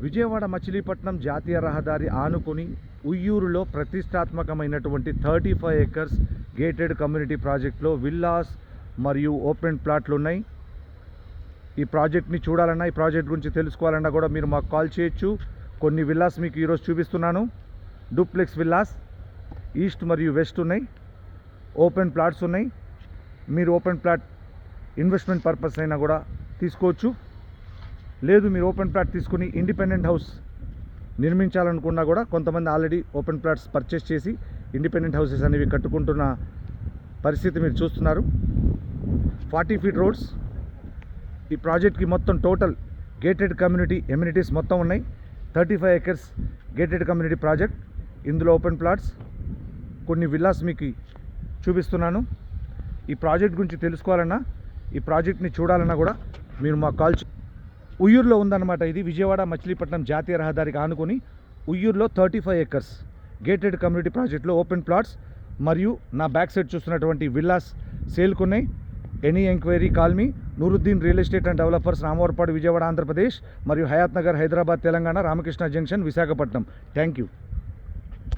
విజయవాడ మచిలీపట్నం జాతీయ రహదారి ఆనుకొని ఉయ్యూరులో ప్రతిష్టాత్మకమైనటువంటి 35 ఎకర్స్ గేటెడ్ కమ్యూనిటీ ప్రాజెక్ట్లో విల్లాస్ మరియు ఓపెన్ ప్లాట్లు ఉన్నాయి. ఈ ప్రాజెక్ట్ని చూడాలన్నా, ఈ ప్రాజెక్ట్ గురించి తెలుసుకోవాలన్నా కూడా మీరు మాకు కాల్ చేయొచ్చు. కొన్ని విల్లాస్ మీకు ఈరోజు చూపిస్తున్నాను. డూప్లెక్స్ విల్లాస్ ఈస్ట్ మరియు వెస్ట్ ఉన్నాయి. ఓపెన్ ప్లాట్స్ ఉన్నాయి. మీరు ఓపెన్ ప్లాట్ ఇన్వెస్ట్మెంట్ పర్పస్ అయినా కూడా తీసుకోవచ్చు. లేదు మీరు ఓపెన్ ప్లాట్ తీసుకుని ఇండిపెండెంట్ హౌస్ నిర్మించాలనుకున్నా కూడా కొంతమంది ఆల్రెడీ ఓపెన్ ప్లాట్స్ పర్చేస్ చేసి ఇండిపెండెంట్ హౌసెస్ అనేవి కట్టుకుంటున్న పరిస్థితి మీరు చూస్తున్నారు. 40 ఫీట్ రోడ్స్. ఈ ప్రాజెక్ట్కి మొత్తం టోటల్ గేటెడ్ కమ్యూనిటీ ఎమ్యూనిటీస్ మొత్తం ఉన్నాయి. 35 ఎకర్స్ గేటెడ్ కమ్యూనిటీ ప్రాజెక్ట్. ఇందులో ఓపెన్ ప్లాట్స్, కొన్ని విల్లాస్ మీకు చూపిస్తున్నాను. ఈ ప్రాజెక్ట్ గురించి తెలుసుకోవాలన్నా, ఈ ప్రాజెక్ట్ని చూడాలన్నా కూడా మీరు మాకు కాల్ ఉయ్యూరులో ఉందన్నమాట. ఇది విజయవాడ మచిలీపట్నం జాతీయ రహదారికి ఆనుకొని ఉయ్యూరులో 35 ఎకర్స్ గేటెడ్ కమ్యూనిటీ ప్రాజెక్ట్లో ఓపెన్ ప్లాట్స్ మరియు నా బ్యాక్ సైడ్ చూస్తున్నటువంటి విల్లాస్ సేల్కున్నాయి. Any enquiry call me. Nooruddin real estate and developers, Ramavarappadu, Vijayawada, Andhra Pradesh మరియు Hayath Nagar, Hyderabad, Telangana, Ramakrishna junction, Visakhapatnam. Thank you.